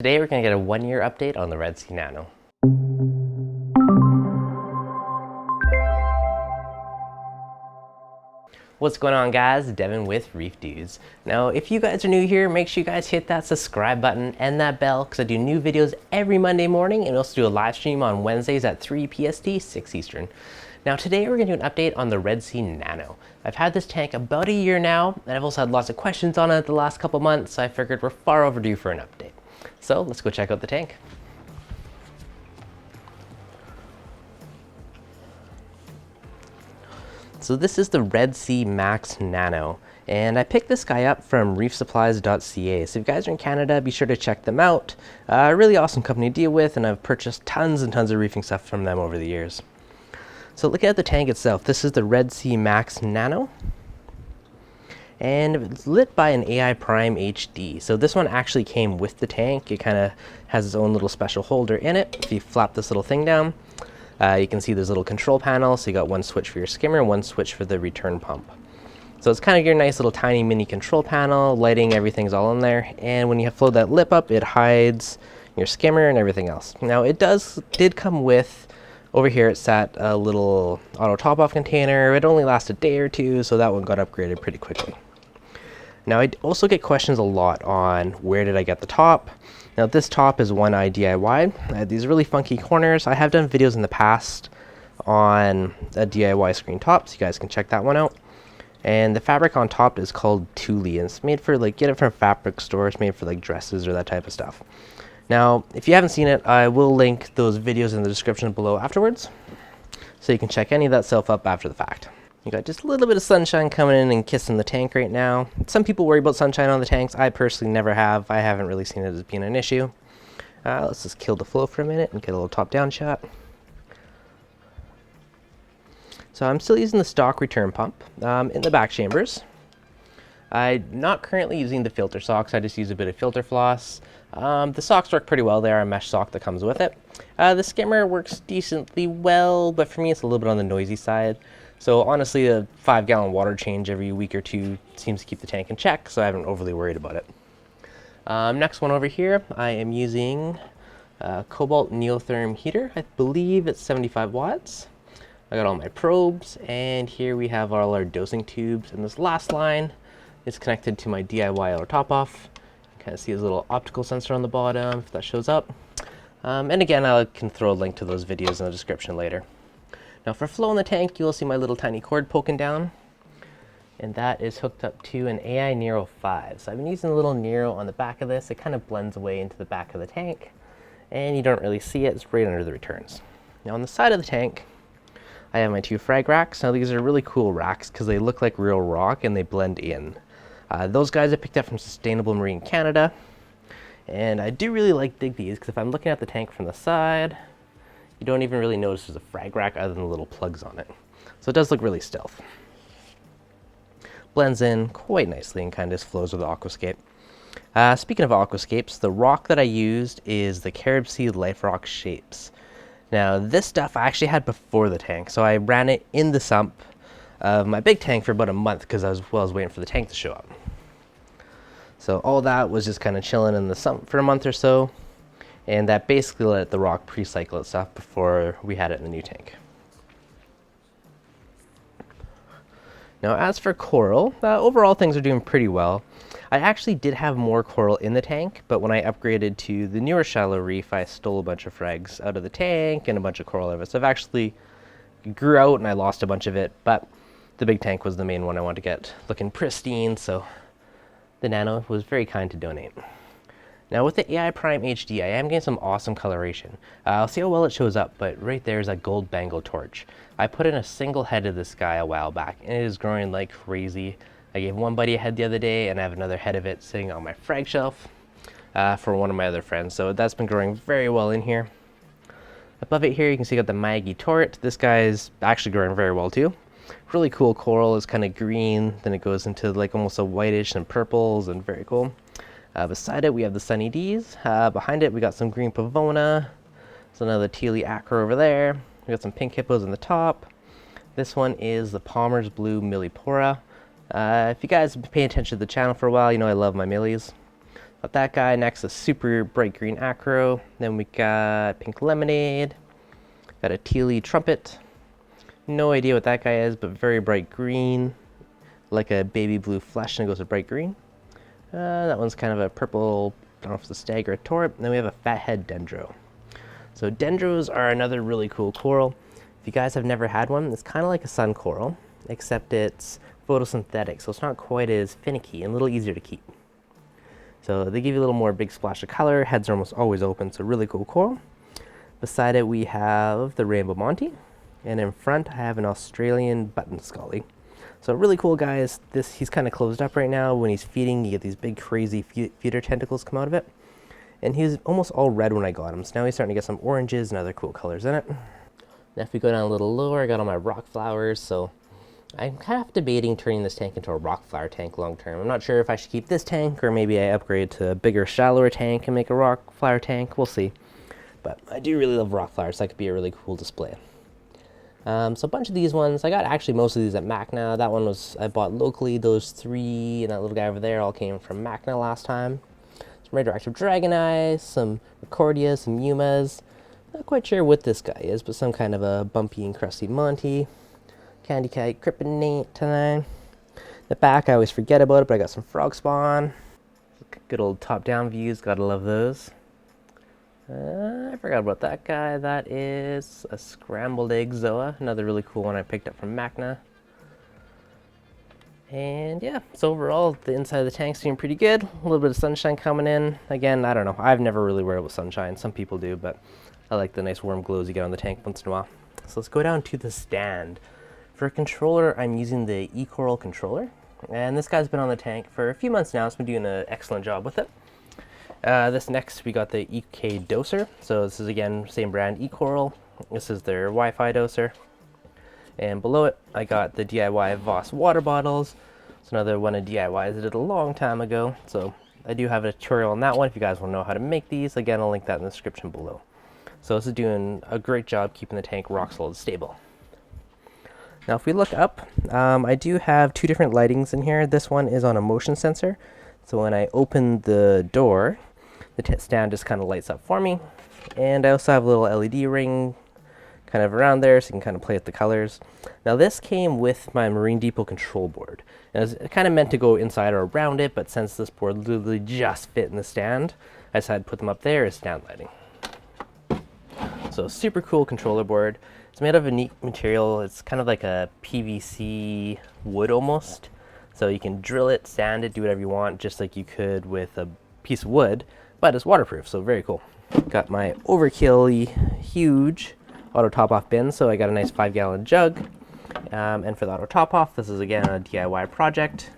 Today we're going to get a 1-year update on the Sea Nano. What's going on, guys? Devin with ReefDudes. Now, if you guys are new here, make sure you guys hit that subscribe button and that bell because I do new videos every Monday morning and also do a live stream on Wednesdays at 3 PST, 6 Eastern. Now, today we're going to do an update on the Sea Nano. I've had this tank about a year now, and I've also had lots of questions on it the last couple months, so I figured we're far overdue for an update. So let's go check out the tank. So this is the Sea Max Nano, and I picked this guy up from reefsupplies.ca. So if you guys are in Canada, be sure to check them out. Really awesome company to deal with, and I've purchased tons and tons of reefing stuff from them over the years. So looking at the tank itself, this is the Sea Max Nano, and it's lit by an AI Prime HD. So this one actually came with the tank. It kind of has its own little special holder in it. If you flap this little thing down, you can see there's a little control panel. So you got one switch for your skimmer and one switch for the return pump. So it's kind of your nice little tiny mini control panel. Lighting, everything's all in there. And when you float that lip up, it hides your skimmer and everything else. Now it did come with, over here it sat a little auto top-off container. It only lasted a day or two, so that one got upgraded pretty quickly. Now I also get questions a lot on where did I get the top. Now this top is one I DIY'd. I had these really funky corners. I have done videos in the past on a DIY screen top, so you guys can check that one out. And the fabric on top is called tulle, and it's made for get it from fabric stores, made for like dresses or that type of stuff. Now, if you haven't seen it, I will link those videos in the description below afterwards, so you can check any of that stuff up after the fact. You got just a little bit of sunshine coming in and kissing the tank right now. Some people worry about sunshine on the tanks. I personally never have. I haven't really seen it as being an issue. Let's just kill the flow for a minute and get a little top-down shot. So I'm still using the stock return pump in the back chambers. I'm not currently using the filter socks. I just use a bit of filter floss. The socks work pretty well. They are a mesh sock that comes with it. The skimmer works decently well, but for me it's a little bit on the noisy side. So honestly, a 5-gallon water change every week or two seems to keep the tank in check, so I haven't overly worried about it. Next one over here, I am using a cobalt neotherm heater. I believe it's 75 watts. I got all my probes, and here we have all our dosing tubes, and this last line is connected to my DIY auto top-off. You kind of see his little optical sensor on the bottom, if that shows up. And again, I can throw a link to those videos in the description later. Now for flow in the tank, you'll see my little tiny cord poking down, and that is hooked up to an AI Nero 5. So I've been using a little Nero on the back of this. It kind of blends away into the back of the tank, and you don't really see it. It's right under the returns. Now on the side of the tank, I have my 2 frag racks. Now these are really cool racks because they look like real rock and they blend in. Those guys I picked up from Sustainable Marine Canada, and I do really dig these because if I'm looking at the tank from the side, you don't even really notice there's a frag rack other than the little plugs on it. So it does look really stealth. Blends in quite nicely and kind of just flows with the aquascape. Speaking of aquascapes, the rock that I used is the Carib Sea Life Rock Shapes. Now this stuff I actually had before the tank, so I ran it in the sump of my big tank for about a month because I was waiting for the tank to show up. So all that was just kind of chilling in the sump for a month or so, and that basically let the rock pre-cycle itself before we had it in the new tank. Now as for coral, overall things are doing pretty well. I actually did have more coral in the tank, but when I upgraded to the newer shallow reef, I stole a bunch of frags out of the tank and a bunch of coral out of it. So I've actually grew out and I lost a bunch of it, but the big tank was the main one I wanted to get looking pristine, so the Nano was very kind to donate. Now with the AI Prime HD, I am getting some awesome coloration. I'll see how well it shows up, but right there is a gold bangle torch. I put in a single head of this guy a while back, and it is growing like crazy. I gave one buddy a head the other day, and I have another head of it sitting on my frag shelf for one of my other friends. So that's been growing very well in here. Above it here, you can see I got the Maggie Torret. This guy is actually growing very well too. Really cool coral. It's kind of green, then it goes into like almost a whitish and purples, and very cool. Beside it, we have the Sunny D's. Behind it, we got some green Pavona. There's another tealy acro over there. We got some pink hippos in the top. This one is the Palmer's Blue Millipora. If you guys have been paying attention to the channel for a while, you know I love my millies. Got that guy. Next, a super bright green acro. Then we got pink lemonade. Got a tealy trumpet. No idea what that guy is, but very bright green. Like a baby blue flesh, and it goes to bright green. That one's kind of a purple, I don't know if it's a stag or a torp. And then we have a fathead dendro. So dendros are another really cool coral. If you guys have never had one, it's kind of like a sun coral, except it's photosynthetic, so it's not quite as finicky and a little easier to keep. So they give you a little more big splash of color. Heads are almost always open, so really cool coral. Beside it we have the rainbow monty, and in front I have an Australian button scully. So really cool guys. He's kind of closed up right now. When he's feeding, you get these big crazy feeder tentacles come out of it. And he was almost all red when I got him, so now he's starting to get some oranges and other cool colors in it. Now if we go down a little lower, I got all my rock flowers, so I'm kind of debating turning this tank into a rock flower tank long term. I'm not sure if I should keep this tank, or maybe I upgrade to a bigger, shallower tank and make a rock flower tank. We'll see. But I do really love rock flowers, so that could be a really cool display. So a bunch of these ones, I got actually most of these at Macna. That one was, I bought locally. Those three and that little guy over there all came from Macna last time. Some radioactive dragon eyes, some recordias, some yumas. Not quite sure what this guy is, but some kind of a bumpy and crusty monty. Candy kite, kryptonite tonight. The back, I always forget about it, but I got some frog spawn. Good old top-down views, gotta love those. I forgot about that guy. That is a scrambled egg zoa, another really cool one I picked up from Macna. And yeah, so overall, the inside of the tank's doing pretty good. A little bit of sunshine coming in. Again, I don't know. I've never really worried about sunshine. Some people do, but I like the nice warm glows you get on the tank once in a while. So let's go down to the stand. For a controller, I'm using the eCoral controller. And this guy's been on the tank for a few months now. It's been doing an excellent job with it. This next, we got the EK doser. So this is, again, same brand, eCoral. This is their Wi-Fi doser. And below it, I got the DIY Voss water bottles. It's another one of DIYs I did a long time ago. So I do have a tutorial on that one if you guys want to know how to make these. Again, I'll link that in the description below. So this is doing a great job keeping the tank rock solid stable. Now if we look up, I do have two different lightings in here. This one is on a motion sensor. So when I open the door, the stand just kind of lights up for me. And I also have a little LED ring kind of around there, so you can kind of play with the colors. Now this came with my Marine Depot control board. And it was kind of meant to go inside or around it, but since this board literally just fit in the stand, I decided to put them up there as stand lighting. So super cool controller board. It's made of a neat material. It's kind of like a PVC wood almost. So you can drill it, sand it, do whatever you want, just like you could with a piece of wood, but it's waterproof, so very cool. Got my overkill huge auto top off bin, so I got a nice 5-gallon jug. And for the auto top off, this is again a DIY project.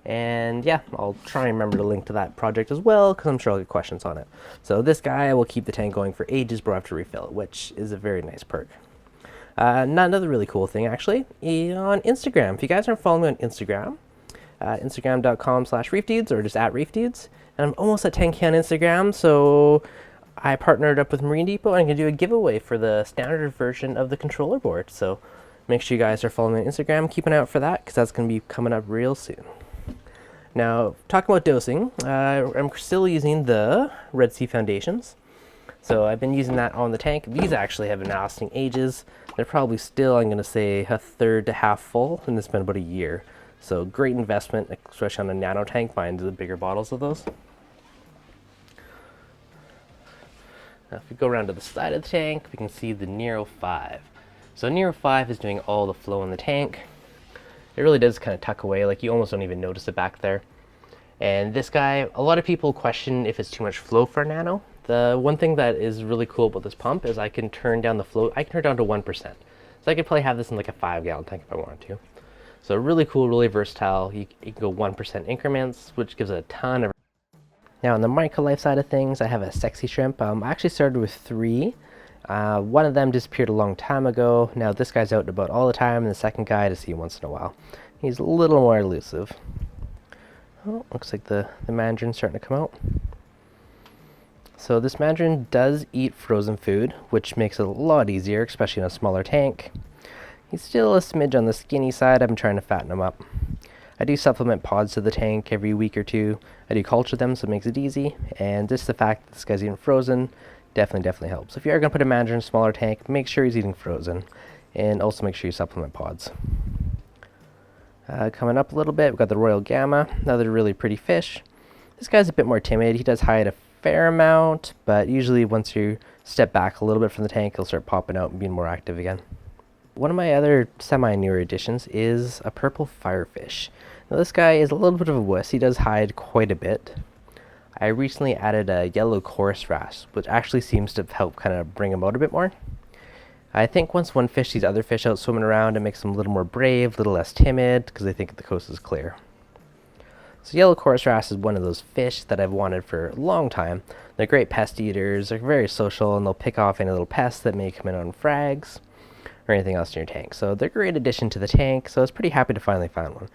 And yeah, I'll try and remember to link to that project as well, because I'm sure I'll get questions on it. So this guy will keep the tank going for ages, but I have to refill it, which is a very nice perk. Another really cool thing, actually, on Instagram. If you guys aren't following me on Instagram, Instagram.com/ReefDudes or just at ReefDudes. And I'm almost at 10K on Instagram, so I partnered up with Marine Depot and I'm going to do a giveaway for the standard version of the controller board. So make sure you guys are following me on Instagram, keep an eye out for that, because that's going to be coming up real soon. Now, talking about dosing, I'm still using the Red Sea foundations. So I've been using that on the tank. These actually have been lasting ages. They're probably still, I'm going to say, a third to half full, and it's been about a year. So great investment, especially on a nano tank, buying the bigger bottles of those. Now if we go around to the side of the tank, we can see the Nero 5. So Nero 5 is doing all the flow in the tank. It really does kind of tuck away, like you almost don't even notice it back there. And this guy, a lot of people question if it's too much flow for a nano. The one thing that is really cool about this pump is I can turn down the flow, I can turn it down to 1%. So I could probably have this in like a 5-gallon tank if I wanted to. So really cool, really versatile. You can go 1% increments, which gives a ton of... Now on the micro life side of things, I have a sexy shrimp. I actually started with 3. One of them disappeared a long time ago. Now this guy's out and about all the time, and the second guy I just see once in a while. He's a little more elusive. Oh, looks like the mandarin's starting to come out. So this mandarin does eat frozen food, which makes it a lot easier, especially in a smaller tank. He's still a smidge on the skinny side. I'm trying to fatten him up. I do supplement pods to the tank every week or two. I do culture them, so it makes it easy. And just the fact that this guy's eating frozen definitely helps. If you are going to put a manager in a smaller tank, make sure he's eating frozen. And also make sure you supplement pods. Coming up a little bit, we've got the Royal Gamma, another really pretty fish. This guy's a bit more timid. He does hide a fair amount, but usually once you step back a little bit from the tank, he'll start popping out and being more active again. One of my other semi-newer additions is a purple firefish. Now this guy is a little bit of a wuss. He does hide quite a bit. I recently added a yellow chorus wrasse, which actually seems to help kind of bring him out a bit more. I think once one fish sees other fish out swimming around, it makes them a little more brave, a little less timid, because they think the coast is clear. So yellow chorus wrasse is one of those fish that I've wanted for a long time. They're great pest eaters, they're very social, and they'll pick off any little pests that may come in on frags or anything else in your tank. So they're a great addition to the tank, so I was pretty happy to finally find one.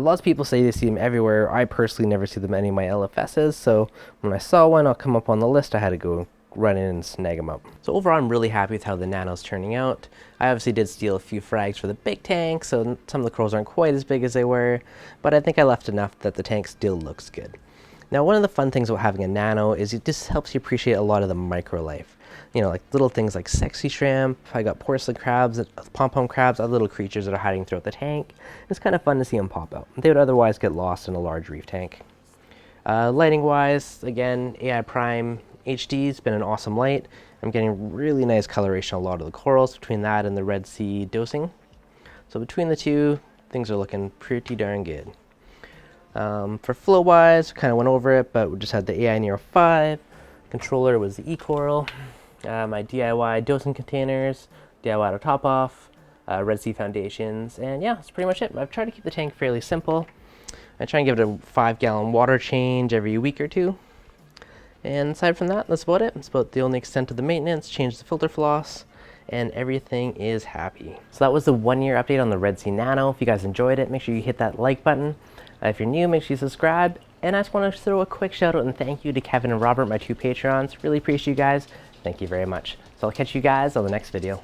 Lots of people say they see them everywhere. I personally never see them in any of my LFSs, so when I saw one, I'll come up on the list, I had to go run in and snag them up. So overall, I'm really happy with how the Nano's turning out. I obviously did steal a few frags for the big tank, so some of the corals aren't quite as big as they were, but I think I left enough that the tank still looks good. Now, one of the fun things about having a Nano is it just helps you appreciate a lot of the micro life. You know, like little things like sexy shrimp, I got porcelain crabs, pom-pom crabs, other little creatures that are hiding throughout the tank. It's kind of fun to see them pop out. They would otherwise get lost in a large reef tank. Lighting wise, again, AI Prime HD's been an awesome light. I'm getting really nice coloration on a lot of the corals between that and the Red Sea dosing. So between the two, things are looking pretty darn good. For flow wise, kind of went over it, but we just had the AI Nero 5. Controller was the eCoral. My DIY dosing containers, DIY auto top off, Red Sea foundations, and yeah, that's pretty much it. I've tried to keep the tank fairly simple. I try and give it a 5-gallon water change every week or two. And aside from that, that's about it. It's about the only extent of the maintenance, change the filter floss, and everything is happy. So that was the 1-year update on the Red Sea Nano. If you guys enjoyed it, make sure you hit that like button. If you're new, make sure you subscribe. And I just want to throw a quick shout out and thank you to Kevin and Robert, my 2 Patrons. Really appreciate you guys. Thank you very much. So I'll catch you guys on the next video.